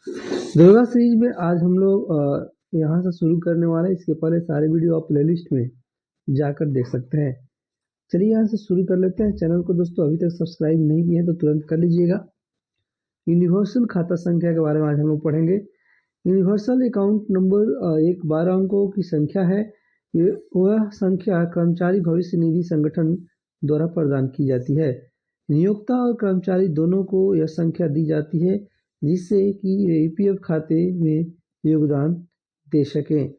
Durga series में आज हम लोग यहाँ से शुरू करने वाले हैं। इसके पहले सारे वीडियो आप प्लेलिस्ट में जाकर देख सकते हैं। चलिए यहाँ से शुरू कर लेते हैं। चैनल को दोस्तों अभी तक सब्सक्राइब नहीं किए हैं तो तुरंत कर लीजिएगा। यूनिवर्सल खाता संख्या के बारे में आज हम लोग पढ़ेंगे। यूनिवर्सल अकाउंट नंबर एक 12 अंकों की संख्या है। ये वह संख्या कर्मचारी भविष्य निधि संगठन द्वारा प्रदान की जाती है। नियोक्ता और कर्मचारी दोनों को यह संख्या दी जाती है जिससे कि ईपीएफ खाते में योगदान दे सकें।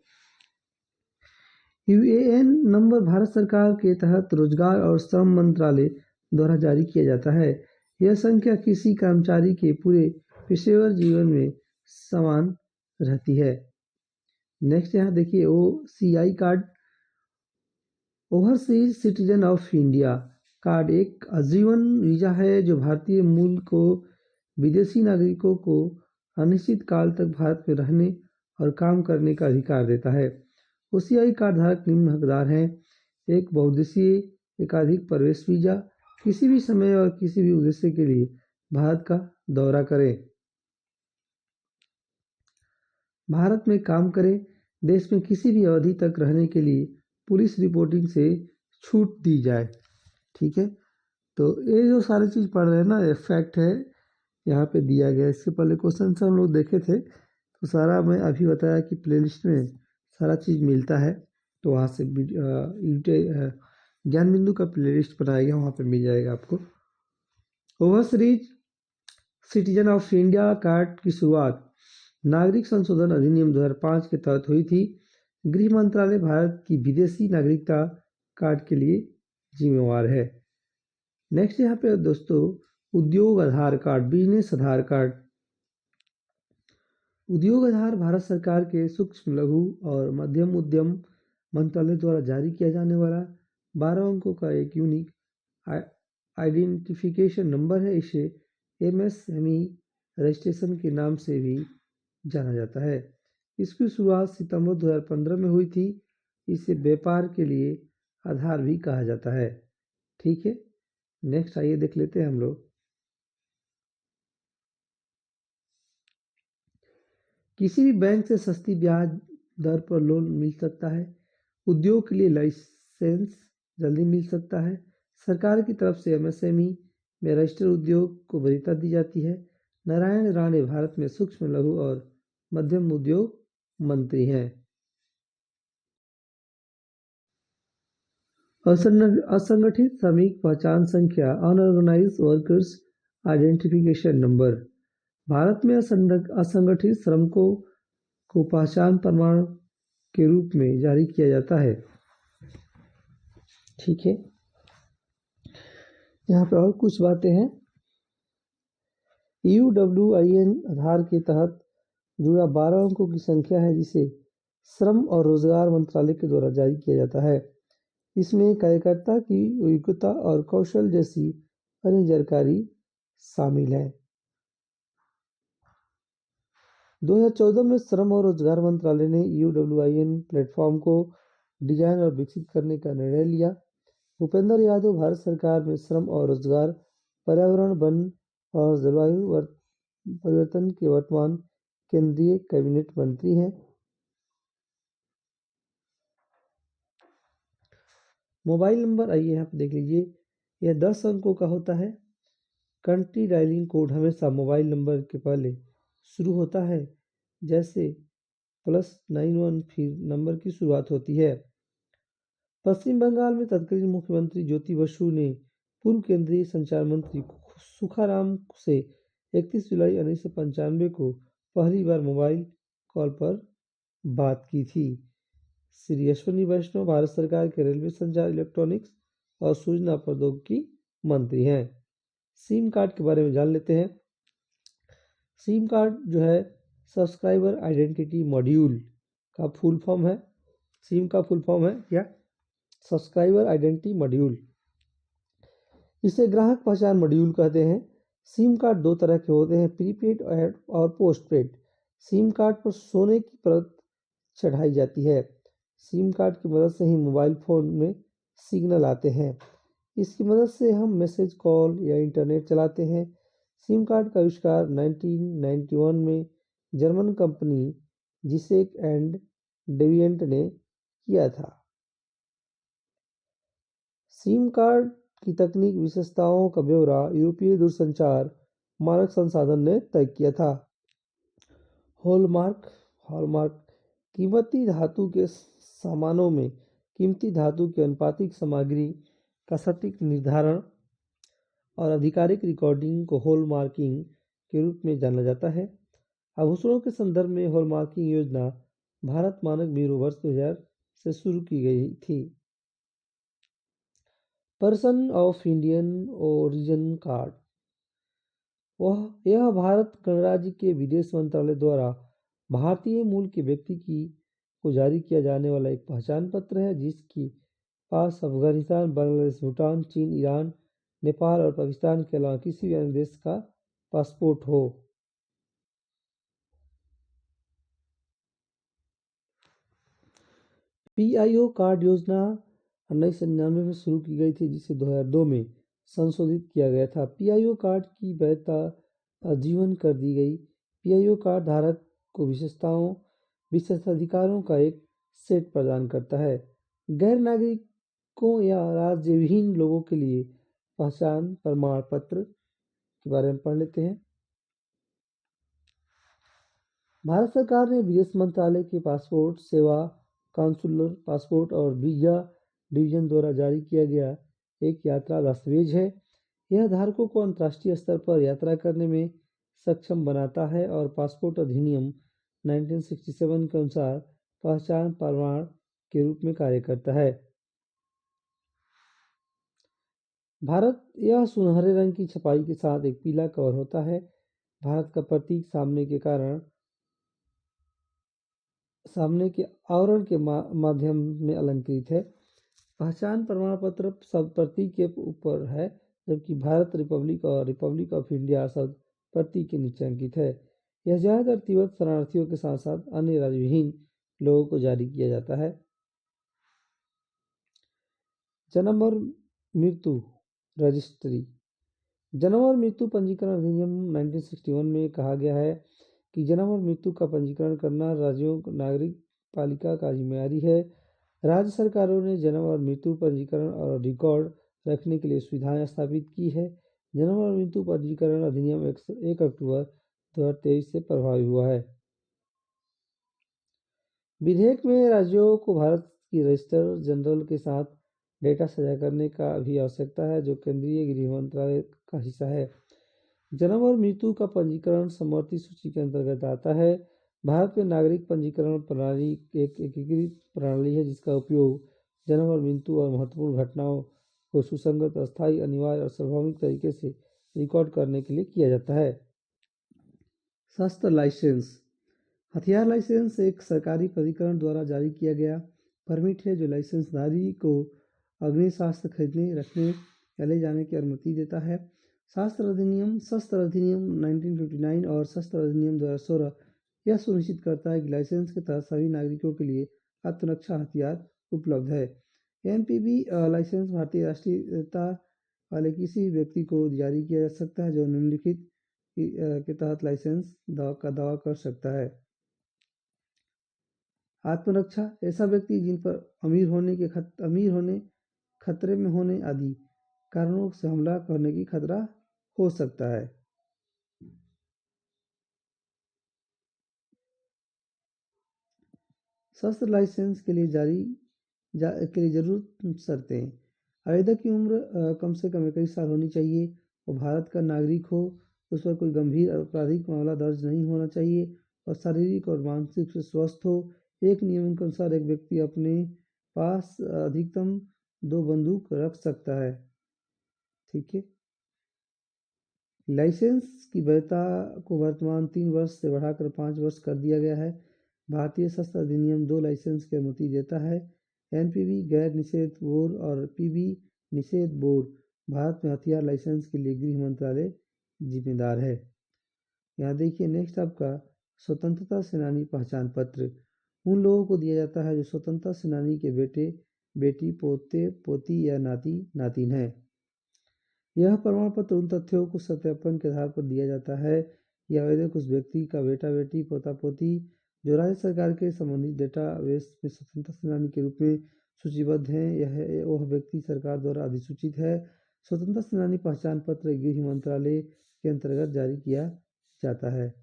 यूएएन नंबर भारत सरकार के तहत रोजगार और श्रम मंत्रालय द्वारा जारी किया जाता है। यह संख्या किसी कर्मचारी के पूरे पेशेवर जीवन में समान रहती है। नेक्स्ट यहाँ देखिए OCI card, overseas citizen of India card एक आजीवन वीजा है जो भारतीय मूल को विदेशी नागरिकों को अनिश्चित काल तक भारत में रहने और काम करने का अधिकार देता है। ओसीआई कार्ड धारक निम्न हकदार हैं। एक बहुउद्देशीय एकाधिक प्रवेश वीजा, किसी भी समय और किसी भी उद्देश्य के लिए भारत का दौरा करें, भारत में काम करें, देश में किसी भी अवधि तक रहने के लिए पुलिस रिपोर्टिंग से छूट दी जाए। ठीक है, तो ये जो सारी चीज़ पढ़ रहे हैं ना, ये फैक्ट है, यहाँ पे दिया गया। इससे पहले क्वेश्चन हम लोग देखे थे तो सारा मैं अभी बताया कि प्लेलिस्ट में सारा चीज़ मिलता है, तो वहाँ से ज्ञान बिंदु का प्लेलिस्ट बनाया गया, वहाँ पे मिल जाएगा आपको। Overseas citizen of India card की शुरुआत नागरिक संशोधन अधिनियम 2005 के तहत हुई थी। गृह मंत्रालय भारत की विदेशी नागरिकता कार्ड के लिए जिम्मेवार है। नेक्स्ट यहाँ पे दोस्तों उद्योग आधार कार्ड, बिजनेस आधार कार्ड। उद्योग आधार भारत सरकार के सूक्ष्म लघु और मध्यम उद्यम मंत्रालय द्वारा जारी किया जाने वाला 12 अंकों का एक यूनिक आइडेंटिफिकेशन नंबर है। इसे एमएसएमई रजिस्ट्रेशन के नाम से भी जाना जाता है। इसकी शुरुआत सितंबर 2015 में हुई थी। इसे व्यापार के लिए आधार भी कहा जाता है। ठीक है, नेक्स्ट आइए देख लेते हैं हम लोग। किसी भी बैंक से सस्ती ब्याज दर पर लोन मिल सकता है। उद्योग के लिए लाइसेंस जल्दी मिल सकता है। सरकार की तरफ से एमएसएमई में रजिस्टर्ड उद्योग को वरीयता दी जाती है। नारायण राणे भारत में सूक्ष्म लघु और मध्यम उद्योग मंत्री हैं। असंगठित श्रमिक पहचान संख्या, unorganised workers identification number. Bharat में असंगठित श्रमिकों को पहचान प्रमाण के रूप में जारी किया जाता है। ठीक है, यहाँ पे और कुछ बातें हैं। यूडब्ल्यूआईएन आधार के तहत जुड़ा 12 अंकों की संख्या है जिसे श्रम और रोजगार मंत्रालय के द्वारा जारी किया जाता है। इसमें कार्यकर्ता की योग्यता और कौशल जैसी अन्य जानकारी शामिल है। 2014 में श्रम और रोजगार मंत्रालय ने यूडब्ल्यूआईएन प्लेटफॉर्म को डिजाइन और विकसित करने का निर्णय लिया। भूपेंद्र यादव भारत सरकार में श्रम और रोजगार, पर्यावरण, वन और जलवायु परिवर्तन के वर्तमान केंद्रीय कैबिनेट मंत्री हैं। मोबाइल नंबर आइए यहाँ पे देख लीजिए, यह 10 अंकों का होता है। कंट्री डायलिंग कोड हमेशा मोबाइल नंबर के पहले शुरू होता है, जैसे +91 फिर नंबर की शुरुआत होती है। पश्चिम बंगाल में तत्कालीन मुख्यमंत्री ज्योति बसु ने पूर्व केंद्रीय संचार मंत्री सुखाराम से 31 जुलाई 1995 को पहली बार मोबाइल कॉल पर बात की थी। श्री अश्विनी वैष्णव भारत सरकार के रेलवे संचार, इलेक्ट्रॉनिक्स और सूचना प्रौद्योगिकी मंत्री हैं। सिम कार्ड के बारे में जान लेते हैं। सिम कार्ड जो है सब्सक्राइबर आइडेंटिटी मॉड्यूल का फुल फॉर्म है। सिम का फुल फॉर्म है क्या? Subscriber identity module. इसे ग्राहक पहचान मॉड्यूल कहते हैं। सिम कार्ड दो तरह के होते हैं, प्रीपेड और पोस्टपेड। सिम कार्ड पर सोने की परत चढ़ाई जाती है। सिम कार्ड की मदद से ही मोबाइल फोन में सिग्नल आते हैं। इसकी मदद से हम मैसेज, कॉल या इंटरनेट चलाते हैं। सिम कार्ड का आविष्कार 1991 में जर्मन कंपनी जिसेक एंड डेविएंट ने किया था। सिम कार्ड की तकनीक विशेषताओं का ब्यौरा यूरोपीय दूरसंचार मानक संसाधन ने तय किया था। हॉलमार्क हॉलमार्क कीमती धातु के सामानों में कीमती धातु के अनुपातिक सामग्री का सटीक निर्धारण और आधिकारिक रिकॉर्डिंग को हॉलमार्किंग के रूप में जाना जाता है। आभूषणों के संदर्भ में हॉलमार्किंग योजना भारत मानक ब्यूरो वर्ष 2000 से शुरू की गई थी। Person of Indian origin card यह भारत गणराज्य के विदेश मंत्रालय द्वारा भारतीय मूल के व्यक्ति को जारी किया जाने वाला एक पहचान पत्र है, जिसके पास अफगानिस्तान, बांग्लादेश, भूटान, चीन, ईरान, नेपाल और पाकिस्तान के अलावा किसी भी अन्य देश का पासपोर्ट हो। पीआईओ कार्ड योजना 1999 में शुरू की गई थी, जिसे 2002 में संशोधित किया गया था। पीआईओ कार्ड की वैधता आजीवन कर दी गई। पीआईओ कार्ड धारक को विशेषाधिकारों का एक सेट प्रदान करता है। गैर नागरिकों या राज्यविहीन लोगों के लिए पहचान प्रमाण पत्र के बारे में पढ़ लेते हैं। भारत सरकार ने विदेश मंत्रालय के पासपोर्ट सेवा, काउंसुलर पासपोर्ट और वीजा डिवीजन द्वारा जारी किया गया एक यात्रा दस्तावेज है। यह धारकों को अंतर्राष्ट्रीय स्तर पर यात्रा करने में सक्षम बनाता है और पासपोर्ट अधिनियम 1967 के अनुसार पहचान प्रमाण के रूप में कार्य करता है। भारत यह सुनहरे रंग की छपाई के साथ एक पीला कवर होता है। भारत का प्रतीक सामने के आवरण के माध्यम में अलंकृत है। पहचान प्रमाण पत्र शब्द प्रतीक के ऊपर है, जबकि भारत रिपब्लिक और रिपब्लिक ऑफ इंडिया शब्द प्रतीक के नीचे अंकित है। यह ज्यादातर तिब्बत शरणार्थियों के साथ साथ अन्य राज्यविहीन लोगों को जारी किया जाता है। जन्म और मृत्यु रजिस्ट्री। जन्म और मृत्यु पंजीकरण अधिनियम 1961 में कहा गया है कि जन्म और मृत्यु का पंजीकरण करना राज्यों नागरिक पालिका का जिम्मेदारी है। राज्य सरकारों ने जन्म और मृत्यु पंजीकरण और रिकॉर्ड रखने के लिए सुविधाएं स्थापित की है। जन्म और मृत्यु पंजीकरण अधिनियम 1 अक्टूबर 2023 से प्रभावी हुआ है। विधेयक में राज्यों को भारत की रजिस्टर जनरल के साथ डेटा साझा करने का भी आवश्यकता है, जो केंद्रीय गृह मंत्रालय का हिस्सा है। जन्म और मृत्यु का पंजीकरण समवर्ती सूची के अंतर्गत आता है। भारत में नागरिक पंजीकरण प्रणाली एक एकीकृत प्रणाली है, जिसका उपयोग जन्म और मृत्यु और महत्वपूर्ण घटनाओं को सुसंगत, अस्थायी, अनिवार्य और सार्वभौमिक तरीके से रिकॉर्ड करने के लिए किया जाता है। शस्त्र लाइसेंस। हथियार लाइसेंस एक सरकारी प्राधिकरण द्वारा जारी किया गया परमिट है, जो लाइसेंसधारी को अग्निशास्त्र खरीदने, रखने या ले जाने की अनुमति देता है। शस्त्र अधिनियम 1959 और शस्त्र अधिनियम 2016 यह सुनिश्चित करता है कि लाइसेंस के तहत सभी नागरिकों के लिए आत्मरक्षा हथियार उपलब्ध है। एमपीवी लाइसेंस भारतीय राष्ट्रीयता वाले किसी भी व्यक्ति को जारी किया जा सकता है, जो निम्नलिखित के तहत लाइसेंस का दावा कर सकता है। आत्मरक्षा ऐसा व्यक्ति जिन पर अमीर होने, खतरे में होने आदि कारणों से हमला करने की खतरा हो सकता है। शस्त्र लाइसेंस के लिए जरूर शर्तें। आवेदक की उम्र कम से कम 21 साल होनी चाहिए। वो भारत का नागरिक हो, उस पर कोई गंभीर आपराधिक मामला दर्ज नहीं होना चाहिए और शारीरिक और मानसिक रूप से स्वस्थ हो। एक नियम के अनुसार एक व्यक्ति अपने पास अधिकतम 2 बंदूक रख सकता है। ठीक है। लाइसेंस की वैधता को वर्तमान 3 वर्ष से बढ़ाकर 5 वर्ष कर दिया गया है। भारतीय शस्त्र अधिनियम 2 लाइसेंस की अनुमति देता है। एनपीवी गैर निषेध बोर्ड और पीबी निषेध बोर्ड भारत में हथियार लाइसेंस के लिए गृह मंत्रालय जिम्मेदार है। यहाँ देखिए नेक्स्ट आपका स्वतंत्रता सेनानी पहचान पत्र उन लोगों को दिया जाता है जो स्वतंत्रता सेनानी के बेटे, बेटी, पोते, पोती या नाती, नातिन है। यह प्रमाण पत्र उन तथ्यों को सत्यापन के आधार पर दिया जाता है ये आवेदक उस व्यक्ति का बेटा बेटी पोता पोती जो राज्य सरकार के संबंधित डेटाबेस में स्वतंत्रता सेनानी के रूप में सूचीबद्ध हैं। यह वह व्यक्ति सरकार द्वारा अधिसूचित है। स्वतंत्रता सेनानी पहचान पत्र गृह मंत्रालय के अंतर्गत जारी किया जाता है।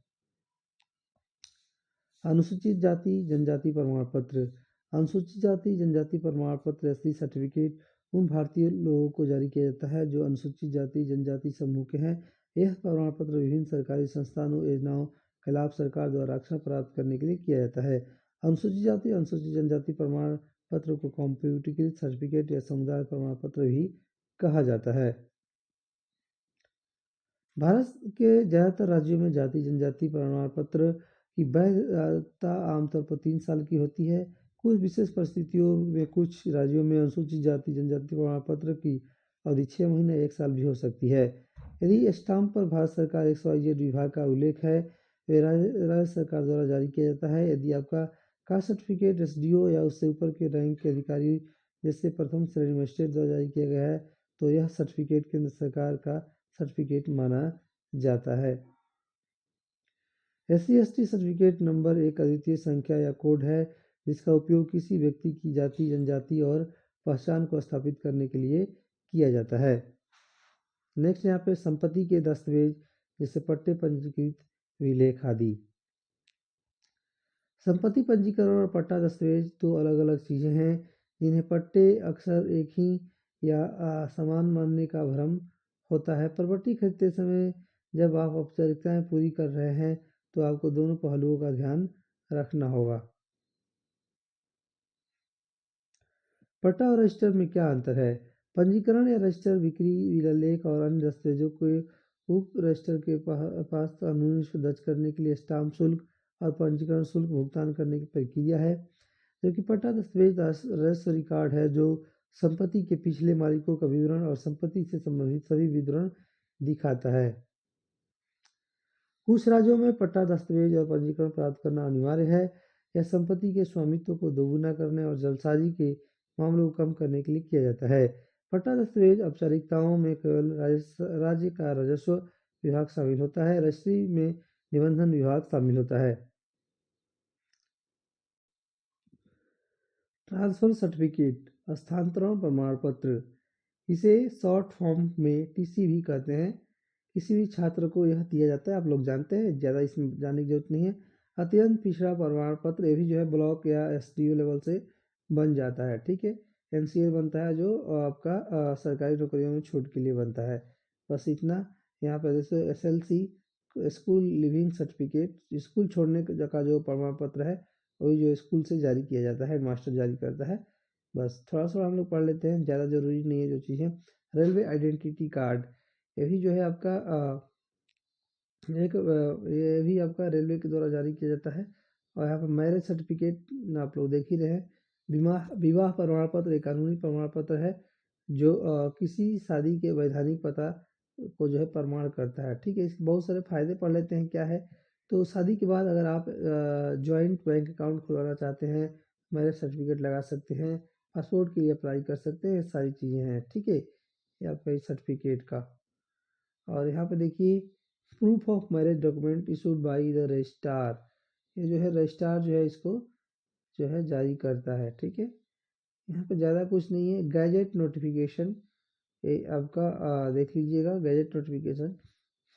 अनुसूचित जाति जनजाति प्रमाण पत्र। अनुसूचित जाति जनजाति प्रमाण पत्र एससी सर्टिफिकेट उन भारतीय लोगों को जारी किया जाता है जो अनुसूचित जाति जनजाति समूह के हैं। यह प्रमाण पत्र विभिन्न सरकारी संस्थानों योजनाओं के लाभ सरकार द्वारा आरक्षण प्राप्त करने के लिए किया जाता है। अनुसूचित जाति अनुसूचित जनजाति प्रमाण पत्र को कम्प्यूटरीकृत सर्टिफिकेट या समुदाय प्रमाण पत्र भी कहा जाता है। भारत के ज़्यादातर राज्यों में जाति जनजाति प्रमाण पत्र की वैधता आमतौर पर 3 साल की होती है। कुछ विशेष परिस्थितियों में कुछ राज्यों में अनुसूचित जाति जनजाति प्रमाण पत्र की अवधि 6 महीने 1 साल भी हो सकती है। यदि स्टाम्प पर भारत सरकार XYZ विभाग का उल्लेख है वे राज्य सरकार द्वारा जारी किया जाता है। यदि आपका कास्ट सर्टिफिकेट SDO या उससे ऊपर के रैंक के अधिकारी जैसे प्रथम श्रेणी मजिस्ट्रेट द्वारा जारी किया गया है तो यह सर्टिफिकेट केंद्र सरकार का सर्टिफिकेट माना जाता है। SC/ST सर्टिफिकेट नंबर एक अद्वितीय संख्या या कोड है जिसका उपयोग किसी व्यक्ति की जाति जनजाति और पहचान को स्थापित करने के लिए किया जाता है। नेक्स्ट यहाँ पे संपत्ति के दस्तावेज जैसे पट्टे पंजीकृत विलेख आदि। संपत्ति पंजीकरण और पट्टा दस्तावेज दो अलग अलग चीज़ें हैं जिन्हें पट्टे अक्सर एक ही या समान मानने का भ्रम होता है। प्रॉपर्टी खरीदते समय जब आप औपचारिकताएं पूरी कर रहे हैं तो आपको दोनों पहलुओं का ध्यान रखना होगा। पट्टा और रजिस्टर में क्या अंतर है? पंजीकरण या रजिस्टर बिक्री विलेख और अन्य दस्तावेजों को उप रजिस्टर के पास कानूनी दर्ज करने के लिए स्टाम्प शुल्क और पंजीकरण शुल्क भुगतान करने की प्रक्रिया है, जबकि पट्टा दस्तावेज रजिस्टर रिकॉर्ड है जो संपत्ति के पिछले मालिकों का विवरण और संपत्ति से संबंधित सभी विवरण दिखाता है। कुछ राज्यों में पट्टा दस्तावेज और पंजीकरण प्राप्त करना अनिवार्य है। यह संपत्ति के स्वामित्व को दोगुना करने और जल्दसाजी के मामलों को कम करने के लिए किया जाता है। पट्टा दस्तावेज औपचारिकताओं में केवल राज्य का राजस्व विभाग शामिल होता है। रजिस्ट्री में निबंधन विभाग शामिल होता है। ट्रांसफर सर्टिफिकेट स्थानांतरण प्रमाण पत्र, इसे शॉर्ट फॉर्म में TC भी कहते हैं। किसी भी छात्र को यह दिया जाता है, आप लोग जानते हैं, ज़्यादा इसमें जानने की जरूरत नहीं है। अत्यंत पिछड़ा प्रमाण पत्र ये भी जो है ब्लॉक या SDO लेवल से बन जाता है। ठीक है, NCA बनता है जो आपका सरकारी नौकरियों में छूट के लिए बनता है। बस इतना। यहाँ पर जैसे SLC school leaving certificate, school छोड़ने का जो प्रमाण पत्र है वही जो स्कूल से जारी किया जाता है, मास्टर जारी करता है। बस थोड़ा सा हम लोग पढ़ लेते हैं, ज़्यादा ज़रूरी नहीं है जो चीज़ें। रेलवे आइडेंटिटी कार्ड, ये भी जो है आपका ये भी आपका रेलवे के द्वारा जारी किया जाता है। और यहाँ पर मैरिज सर्टिफिकेट आप लोग देख ही रहे हैं। विवाह प्रमाण पत्र एक कानूनी प्रमाण पत्र है जो किसी शादी के वैधानिक पता को जो है प्रमाण करता है। ठीक है, इसके बहुत सारे फायदे पढ़ लेते हैं क्या है। तो शादी के बाद अगर आप जॉइंट बैंक अकाउंट खुलवाना चाहते हैं, मैरिज सर्टिफिकेट लगा सकते हैं, पासपोर्ट के लिए अप्लाई कर सकते हैं, सारी चीज़ें हैं। ठीक है, ये आपका इस सर्टिफिकेट का। और यहाँ पे देखिए proof of marriage document issued by the registrar, ये जो है रजिस्ट्रार जो है इसको जो है जारी करता है। ठीक है, यहाँ पे ज़्यादा कुछ नहीं है। गैजेट नोटिफिकेशन, ये आपका देख लीजिएगा, gadget notification.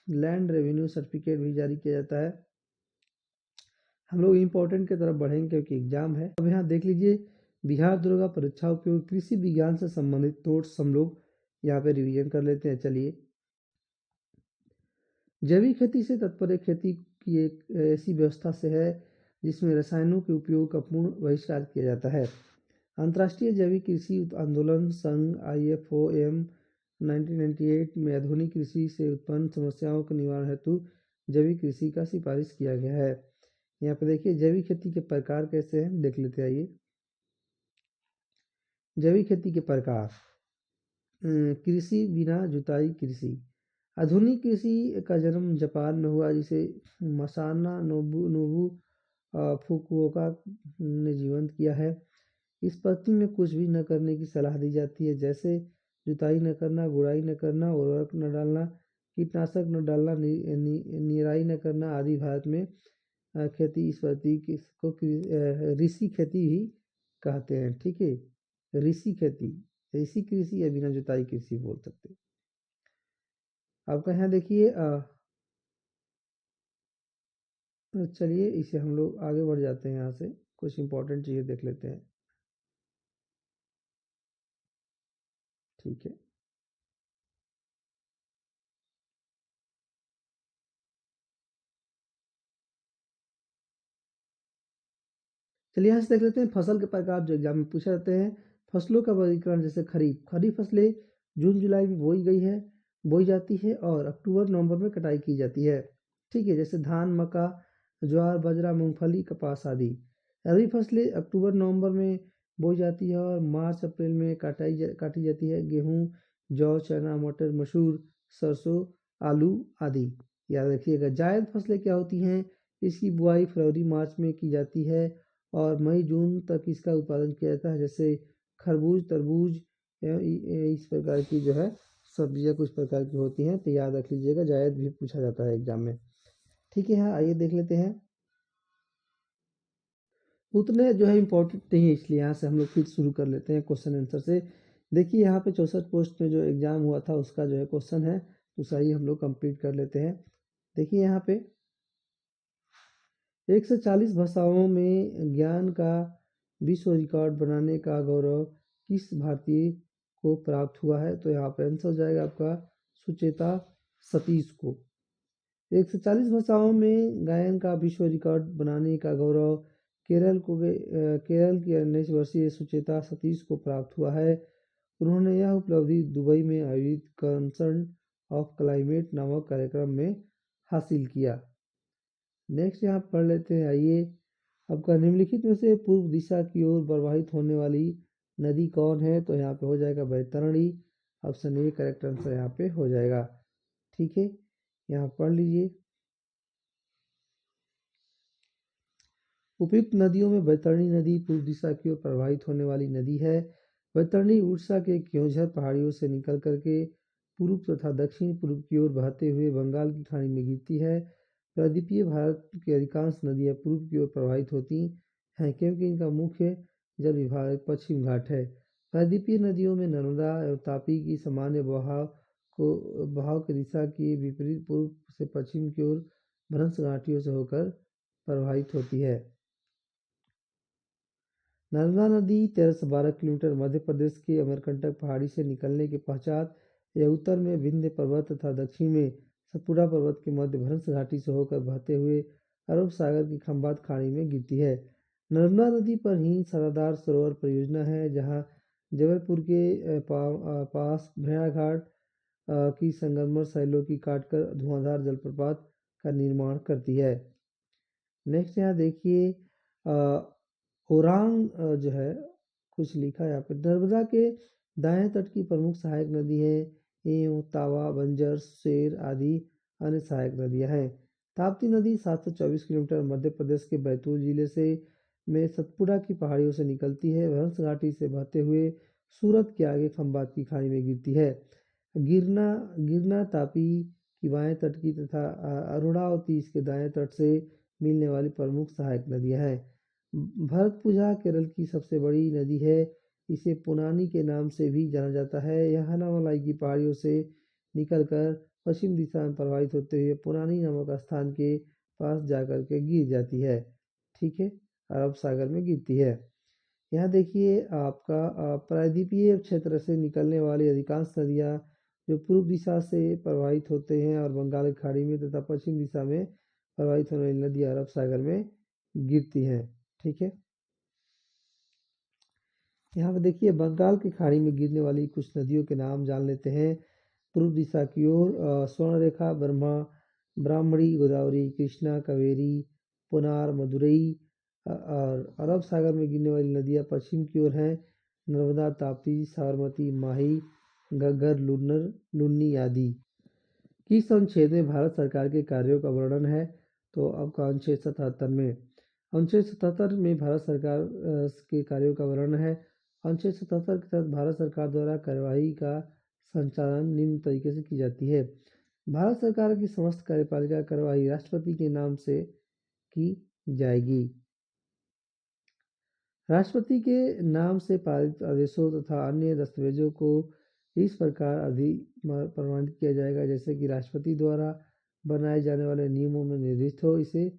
Land revenue certificate भी जारी किया जाता है। हम लोग इम्पोर्टेंट की तरफ बढ़ेंगे क्योंकि एग्जाम है। अब यहाँ देख लीजिए बिहार दुर्गा परीक्षा उपयोग कृषि विज्ञान से संबंधित नोट्स हम लोग यहाँ पे रिवीजन कर लेते हैं। चलिए, जैविक खेती से तात्पर्य खेती की एक ऐसी व्यवस्था से है जिसमें रसायनों के उपयोग का पूर्ण बहिष्कार किया जाता है। अंतर्राष्ट्रीय जैविक कृषि आंदोलन संघ IFOM 1998 में आधुनिक कृषि से उत्पन्न समस्याओं के निवारण हेतु जैविक कृषि का सिफारिश किया गया है। यहाँ पे देखिए जैविक खेती के प्रकार कैसे हैं, देख लेते आइए। जैविक खेती के प्रकार, कृषि बिना जुताई कृषि। आधुनिक कृषि का जन्म जापान में हुआ जिसे मसाना नोबू फुकुओका ने जीवंत किया है। इस पद्धति में कुछ भी न करने की सलाह दी जाती है, जैसे जुताई न करना, गुड़ाई न करना, उर्वरक न डालना, कीटनाशक न डालना, निराई न करना आदि भारत में खेती इस पद्धति को ऋषि खेती भी कहते हैं। ठीक है, ऋषि खेती, ऋषि कृषि या बिना जुताई कृषि बोल सकते हैं। आपका यहाँ देखिए चलिए इसे हम लोग आगे बढ़ जाते हैं। यहाँ से कुछ इंपॉर्टेंट चीज़ें देख लेते हैं। ठीक है, चलिए यहाँ से देख लेते हैं फसल के प्रकार जो एग्जाम में पूछे जाते हैं। फसलों का वर्गीकरण, जैसे खरीफ, खरीफ फसलें जून जुलाई में बोई जाती है और अक्टूबर नवंबर में कटाई की जाती है। ठीक है, जैसे धान, मक्का, ज्वार, बाजरा, मूंगफली, कपास आदि। रबी फसलें अक्टूबर नवंबर में बोई जाती है और मार्च अप्रैल में काटी जाती है। गेहूँ, जौ, चना, मटर, मसूर, सरसों, आलू आदि। याद रखिएगा। जायद फसलें क्या होती हैं? इसकी बुआई फरवरी मार्च में की जाती है और मई जून तक इसका उत्पादन किया जाता है। जैसे खरबूज, तरबूज, इस प्रकार की जो है सब्जियां कुछ प्रकार की होती हैं, तो याद रख लीजिएगा। जायद भी पूछा जाता है एग्जाम में। ठीक है, हाँ आइए देख लेते हैं। उतने जो है इम्पोर्टेंट नहीं है, इसलिए यहाँ से हम लोग फिर शुरू कर लेते हैं क्वेश्चन आंसर से। देखिए यहाँ पे 64 पोस्ट में जो एग्जाम हुआ था उसका जो है क्वेश्चन है, तो सही हम लोग कंप्लीट कर लेते हैं। देखिए यहाँ पे 140 भाषाओं में ज्ञान का विश्व रिकॉर्ड बनाने का गौरव किस भारतीय को प्राप्त हुआ है? तो यहाँ पे आंसर हो जाएगा आपका सुचेता सतीश को। 140 भाषाओं में गायन का विश्व रिकॉर्ड बनाने का गौरव केरल की 19 वर्षीय सुचेता सतीश को प्राप्त हुआ है। उन्होंने यह उपलब्धि दुबई में आयोजित कंसर्न ऑफ क्लाइमेट नामक कार्यक्रम में हासिल किया। नेक्स्ट यहाँ पढ़ लेते हैं। आइए, आपका निम्नलिखित में से पूर्व दिशा की ओर प्रवाहित होने वाली नदी कौन है? तो यहाँ पे हो जाएगा Baitarani. Option A correct answer यहाँ पे हो जाएगा। ठीक है, यहाँ पढ़ लीजिए। उपयुक्त नदियों में बैतरणी नदी पूर्व दिशा की ओर प्रवाहित होने वाली नदी है। बैतरणी उड़ीसा के क्योंझर पहाड़ियों से निकल करके पूर्व तथा दक्षिण पूर्व की ओर बहते हुए बंगाल की खाड़ी में गिरती है। प्रायद्वीपीय भारत की अधिकांश नदियां पूर्व की ओर प्रवाहित होती हैं क्योंकि इनका मुख्य जल विभाग पश्चिम घाट है। प्रायद्वीपीय नदियों में नर्मदा एवं तापी की सामान्य बहाव की दिशा के विपरीत पूर्व से पश्चिम की ओर भ्रंश घाटियों से होकर प्रवाहित होती है। नर्मदा नदी 13 से 12 किलोमीटर मध्य प्रदेश के अमरकंटक पहाड़ी से निकलने के पश्चात यह उत्तर में विंध्य पर्वत तथा दक्षिण में सतपुड़ा पर्वत के मध्य भ्रंश घाटी से होकर बहते हुए अरब सागर की खंबात खाड़ी में गिरती है। नर्मदा नदी पर ही सरदार सरोवर परियोजना है, जहां जबलपुर के पास भेड़ाघाट की संगमरमर शैलों की काटकर धुआंधार जलप्रपात का निर्माण करती है। नेक्स्ट यहाँ देखिए, ओरांग जो है कुछ लिखा है यहाँ पे। नर्मदा के दाएं तट की प्रमुख सहायक नदी है एवं तावा, बंजर, शेर आदि अन्य सहायक नदियां हैं। ताप्ती नदी 724 किलोमीटर मध्य प्रदेश के बैतूल जिले से में सतपुड़ा की पहाड़ियों से निकलती है। भ्रंश घाटी से बहते हुए सूरत के आगे खंबात की खाड़ी में गिरती है। गिरना गिरना तापी की बाएं तट की तथा अरुणावती इसके दाएं तट से मिलने वाली प्रमुख सहायक नदियां हैं। भरतपुझा केरल की सबसे बड़ी नदी है। इसे पुनानी के नाम से भी जाना जाता है। यह हनामलाई की पहाड़ियों से निकलकर पश्चिम दिशा में प्रवाहित होते हुए पुनानी नामक स्थान के पास जाकर के गिर जाती है। ठीक है, अरब सागर में गिरती है। यहाँ देखिए आपका प्रायद्वीपीय क्षेत्र से निकलने वाली अधिकांश नदियाँ जो पूर्व दिशा से प्रवाहित होते हैं और बंगाल की खाड़ी में तथा पश्चिम दिशा में प्रवाहित होने वाली नदियाँ अरब सागर में गिरती हैं। ठीक है, यहाँ पे देखिए बंगाल की खाड़ी में गिरने वाली कुछ नदियों के नाम जान लेते हैं। पूर्व दिशा की ओर स्वर्णरेखा, ब्राह्मणी, गोदावरी, कृष्णा, कावेरी, पुनार, मदुरई। और अरब सागर में गिरने वाली नदियाँ पश्चिम की ओर हैं। नर्मदा, ताप्ती, साबरमती, माही, घग्गर, लुन्नी आदि। किस अनुच्छेद में भारत सरकार के कार्यों का वर्णन है? तो आपका अनुच्छेद 77 में। अनुच्छेद 77 में भारत सरकार के कार्यों का वर्णन है। अनुच्छेद 77 के तहत भारत सरकार द्वारा कार्यवाही का संचालन निम्न तरीके से की जाती है। भारत सरकार की समस्त कार्यपालिका कार्यवाही राष्ट्रपति के नाम से की जाएगी। राष्ट्रपति के नाम से पारित आदेशों तथा अन्य दस्तावेजों को इस प्रकार प्रमाणित किया जाएगा जैसे कि राष्ट्रपति द्वारा बनाए जाने वाले नियमों में निर्दिष्ट हो। इसे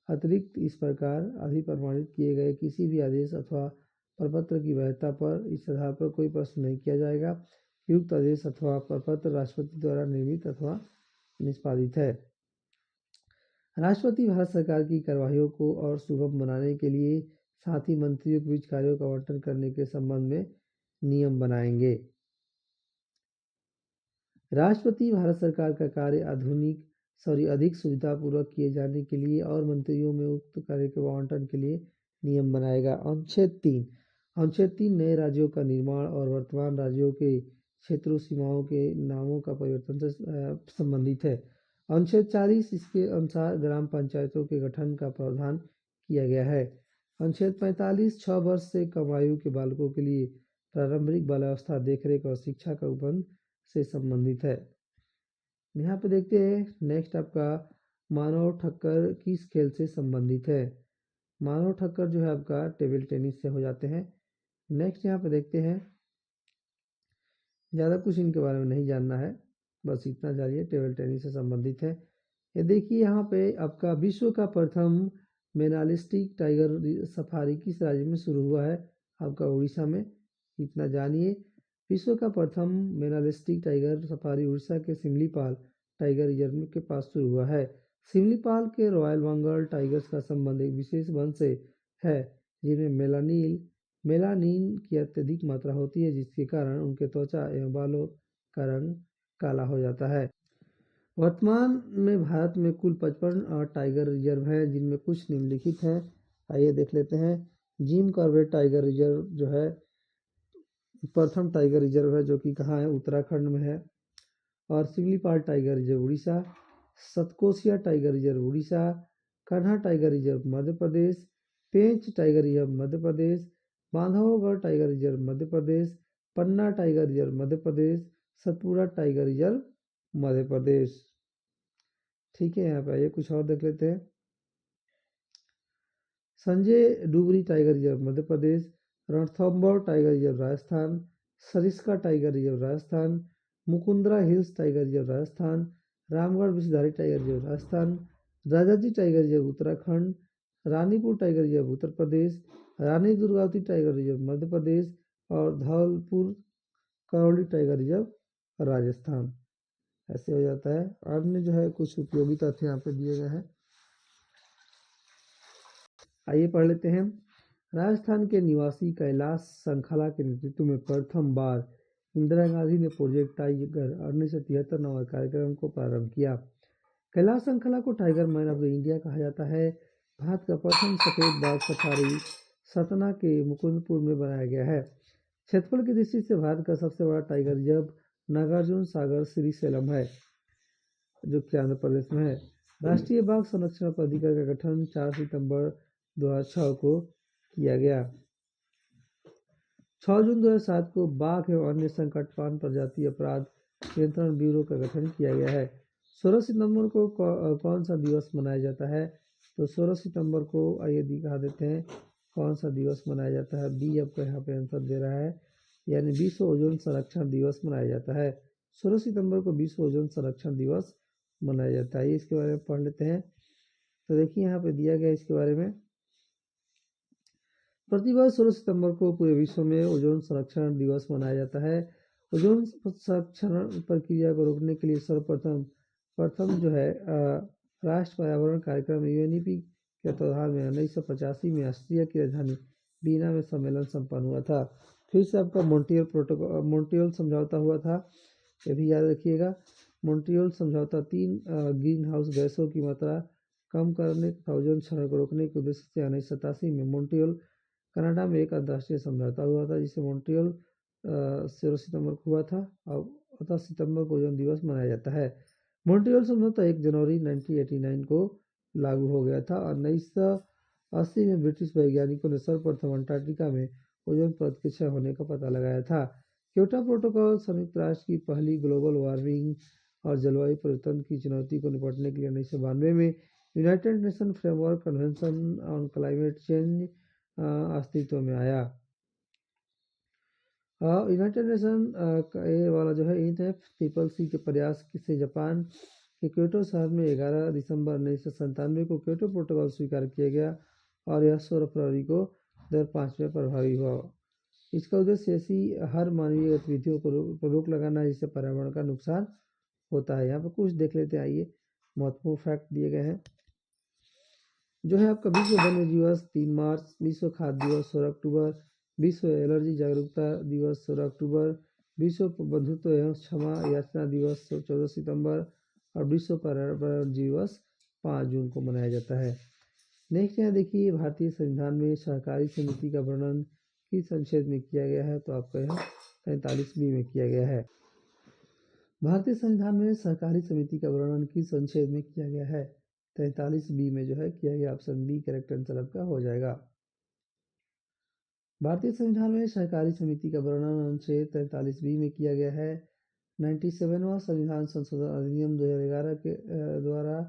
अतिरिक्त इस प्रकार प्रमाणित किए गए किसी भी आदेश अथवा प्रपत्र की वैधता पर इस आधार पर कोई प्रश्न नहीं किया जाएगा। युक्त आदेश अथवा प्रपत्र राष्ट्रपति द्वारा निर्मित अथवा निष्पादित है। राष्ट्रपति भारत सरकार की कार्यवाहियों को और सुगम बनाने के लिए साथ ही मंत्रियों के बीच कार्यों का आवंटन करने के संबंध में नियम बनाएंगे। राष्ट्रपति भारत सरकार का कार्य अधिक सुविधापूर्वक किए जाने के लिए और मंत्रियों में उक्त कार्य के आवंटन के लिए नियम बनाएगा। अनुच्छेद 3 नए राज्यों का निर्माण और वर्तमान राज्यों के क्षेत्रों सीमाओं के नामों का परिवर्तन से संबंधित है। अनुच्छेद 40 इसके अनुसार ग्राम पंचायतों के गठन का प्रावधान किया गया है। अनुच्छेद 45 6 वर्ष से कम आयु के बालकों के लिए प्रारंभिक बाल्यावस्था देखरेख और शिक्षा का उपबंध से संबंधित है। यहाँ पे देखते हैं नेक्स्ट आपका मानव ठक्कर किस खेल से संबंधित है। मानव ठक्कर जो है आपका टेबल टेनिस से हो जाते हैं। नेक्स्ट यहाँ पे देखते हैं, ज़्यादा कुछ इनके बारे में नहीं जानना है, बस इतना जानिए टेबल टेनिस से संबंधित है। ये देखिए यहाँ पे आपका विश्व का प्रथम मेनालिस्टिक टाइगर सफारी किस राज्य में शुरू हुआ है, आपका उड़ीसा में, इतना जानिए। विश्व का प्रथम मेनालिस्टिक टाइगर सफारी उड़ीसा के सिमलीपाल टाइगर रिजर्व के पास शुरू हुआ है। सिमलीपाल के रॉयल बंगाल टाइगर्स का संबंध एक विशेष वन से है जिनमें मेलानिन की अत्यधिक मात्रा होती है जिसके कारण उनके त्वचा एवं बालों का रंग काला हो जाता है। वर्तमान में भारत में कुल 55 टाइगर रिजर्व हैं जिनमें कुछ निम्नलिखित हैं। आइए देख लेते हैं। जिम कॉर्बेट टाइगर रिजर्व जो है प्रथम टाइगर रिजर्व है जो कि कहाँ है, उत्तराखंड में है। और Similipal tiger reserve Orissa, Satkosia tiger reserve Orissa, Kanha tiger reserve Madhya Pradesh, Pench tiger reserve Madhya Pradesh, Bandhavgarh tiger reserve Madhya Pradesh, Panna tiger reserve Madhya Pradesh, Satpura tiger reserve Madhya Pradesh. ठीक है, यहाँ पे आइए कुछ और देख लेते हैं। Sanjay Dubri tiger reserve Madhya Pradesh, Ranthambore tiger reserve Rajasthan, Sariska tiger reserve Rajasthan, Mukundra hills tiger reserve Rajasthan, Ramgarh Vishdhari tiger reserve Rajasthan, Rajaji tiger reserve Uttarakhand, Ranipur tiger reserve Uttar Pradesh, Rani Durgavati tiger reserve Madhya Pradesh और धौलपुर करौली टाइगर रिजर्व राजस्थान। ऐसे हो जाता है। अन्य जो है कुछ उपयोगी तथ्य यहाँ पे दिए गए हैं, आइए पढ़ लेते हैं। राजस्थान के निवासी कैलाश संखला के नेतृत्व में प्रथम बार इंदिरा गांधी ने प्रोजेक्ट टाइगर 1973 नामक कार्यक्रम को प्रारंभ किया। कैलाश संखला को tiger man of the India कहा जाता है। भारत का प्रथम सफेद बाघ सफारी सतना के मुकुंदपुर में बनाया गया है। क्षेत्रफल की दृष्टि से भारत का सबसे बड़ा टाइगर रिजर्व नागार्जुन सागर श्रीशैलम है जो कि आंध्र प्रदेश में है। राष्ट्रीय बाघ संरक्षण प्राधिकरण का गठन 4 सितंबर 2006 को किया गया। 6 जून 2007 को बाघ एवं अन्य संकटपान प्रजाति अपराध नियंत्रण ब्यूरो का गठन किया गया है। 16 सितंबर को कौन सा दिवस मनाया जाता है, तो 16 सितंबर को आइए दिखा देते हैं कौन सा दिवस मनाया जाता है। बी आपको यहाँ पे आंसर दे रहा है, यानी विश्व ओजोन संरक्षण दिवस मनाया जाता है। 16 सितंबर को विश्व ओजोन संरक्षण दिवस मनाया जाता है। इसके बारे में पढ़ लेते हैं। तो देखिए यहाँ पे दिया गया इसके बारे में, प्रतिवर्ष 16 सितंबर को पूरे विश्व में ओजोन संरक्षण दिवस मनाया जाता है। ओजोन संरक्षण प्रक्रिया को रोकने के लिए सर्वप्रथम जो है राष्ट्रीय पर्यावरण कार्यक्रम यूएनईपी के तत्वाधान में 1985 में ऑस्ट्रिया की राजधानी वीना में सम्मेलन संपन्न हुआ था। फिर से आपका मॉन्ट्रियल समझौता हुआ था, ये भी याद रखिएगा। मॉन्ट्रियल समझौता 3 ग्रीन हाउस गैसों की मात्रा कम करने तथा ओजोन क्षरण को रोकने के उद्देश्य से 1987 में मॉन्ट्रियल कनाडा में एक अंतर्राष्ट्रीय समझौता हुआ था जिसे मॉन्ट्रियल 16 सितंबर को हुआ था और 18 सितंबर को ओजोन दिवस मनाया जाता है। मॉन्ट्रियल समझौता 1 जनवरी 1989 को लागू हो गया था और 1980 में ब्रिटिश वैज्ञानिकों ने सर्वप्रथम अंटार्कटिका में ओजोन परत के क्षय होने का पता लगाया था। क्योटो प्रोटोकॉल संयुक्त राष्ट्र की पहली ग्लोबल वार्मिंग और जलवायु परिवर्तन की चुनौती को निपटने के लिए 1992 में United nation framework convention on climate change अस्तित्व में आया। यूनाइटेड नेशन का ये वाला जो है INFCCC के प्रयास से जापान के क्योटो शहर में 11 दिसंबर 1997 को क्योटो प्रोटोकॉल स्वीकार किया गया और यह 16 फरवरी को 2005 में प्रभावी हुआ। इसका उद्देश्य ऐसी हर मानवीय गतिविधियों पर रोक लगाना है जिससे पर्यावरण का नुकसान होता है। यहाँ पर कुछ देख लेते हैं, आइए महत्वपूर्ण फैक्ट दिए गए हैं। जो है आपका विश्व वन्य दिवस 3 मार्च, विश्व खाद्य दिवस 16 अक्टूबर, विश्व एलर्जी जागरूकता दिवस 16 अक्टूबर, विश्व बंधुत्व एवं क्षमा याचना दिवस 14 सितंबर और विश्व पर्यावरण दिवस 5 जून को मनाया जाता है। नेक्स्ट यहाँ देखिए, भारतीय संविधान में सहकारी समिति का वर्णन किस संक्षेप में किया गया है, तो आपका यह 43बी में किया गया है। भारतीय संविधान में सहकारी समिति का वर्णन किस संक्षेप में किया गया है, 43बी में जो है किया गया। ऑप्शन बी करेक्ट आंसर आपका हो जाएगा। भारतीय संविधान में सहकारी समिति का वर्णन अनुच्छेद 43बी में किया गया है। 97वां संविधान संशोधन अधिनियम 2011 के द्वारा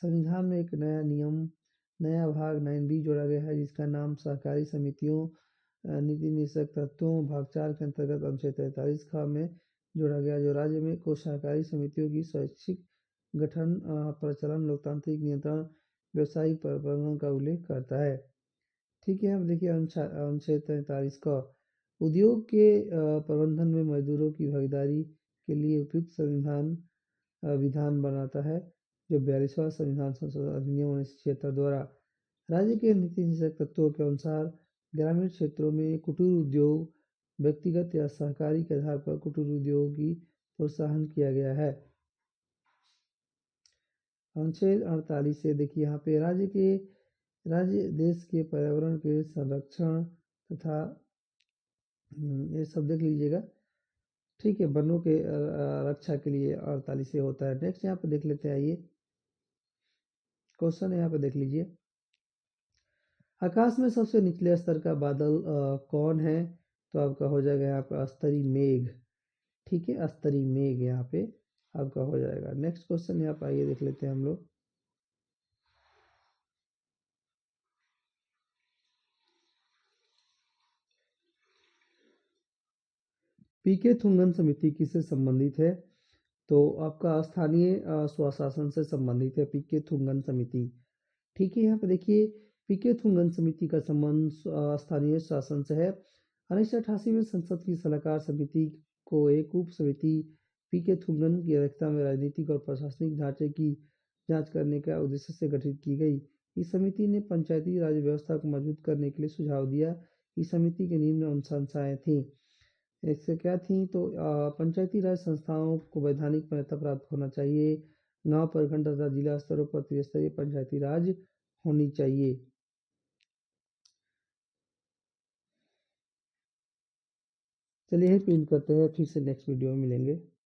संविधान में एक नया भाग 9B जोड़ा गया है जिसका नाम सहकारी समितियों नीति निषेध तत्वों भाग 4 के अंतर्गत अनुच्छेद 43 ख में जोड़ा गया, जो राज्य में को सहकारी समितियों की स्वैच्छिक गठन, प्रचलन, लोकतांत्रिक नियंत्रण, व्यवसायिक प्रबंधन का उल्लेख करता है। ठीक है, अब देखिए अनुच्छेद 43 का उद्योग के प्रबंधन में मजदूरों की भागीदारी के लिए उपयुक्त विधान बनाता है, जो 42वां संविधान संशोधन अधिनियम 1976 द्वारा राज्य के नीति निषेध तत्वों के अनुसार ग्रामीण क्षेत्रों में कुटीर उद्योग, व्यक्तिगत या सहकारी के आधार पर कुटीर उद्योग की प्रोत्साहन किया गया है। अनुच्छेद 48 से देखिए यहाँ पे राज्य देश के पर्यावरण के संरक्षण तथा ये सब देख लीजिएगा। ठीक है, वनों के रक्षा के लिए 48 से होता है। नेक्स्ट यहाँ पे देख लेते हैं, आइए क्वेश्चन यहाँ पे देख लीजिए। आकाश में सबसे निचले स्तर का बादल कौन है, तो आपका हो जाएगा यहाँ पे स्तरी मेघ। ठीक है, स्तरी मेघ यहाँ पे आपका हो जाएगा। नेक्स्ट क्वेश्चन यहाँ पे आइए देख लेते हैं हम लोग। पीके थुंगन समिति किससे संबंधित है, तो आपका स्थानीय स्वशासन से संबंधित है पीके थुंगन समिति। ठीक है, यहाँ पे देखिए पीके थुंगन समिति का संबंध स्थानीय शासन से है। 1988 में संसद की सलाहकार समिति को एक उप समिति पीके थुंगन की अध्यक्षता में राजनीतिक और प्रशासनिक ढांचे की जांच करने का उद्देश्य से गठित की गई। इस समिति ने पंचायती राज व्यवस्था को मजबूत करने के लिए सुझाव दिया। इस समिति के निम्न अनुशंसाएं थी। इससे क्या थी, तो पंचायती राज संस्थाओं को वैधानिक मान्यता प्राप्त होना चाहिए। गांव, प्रखंड तथा जिला स्तरों पर त्रिस्तरीय पंचायती राज होनी चाहिए। चलिए पिन करते हैं, फिर से नेक्स्ट वीडियो में मिलेंगे।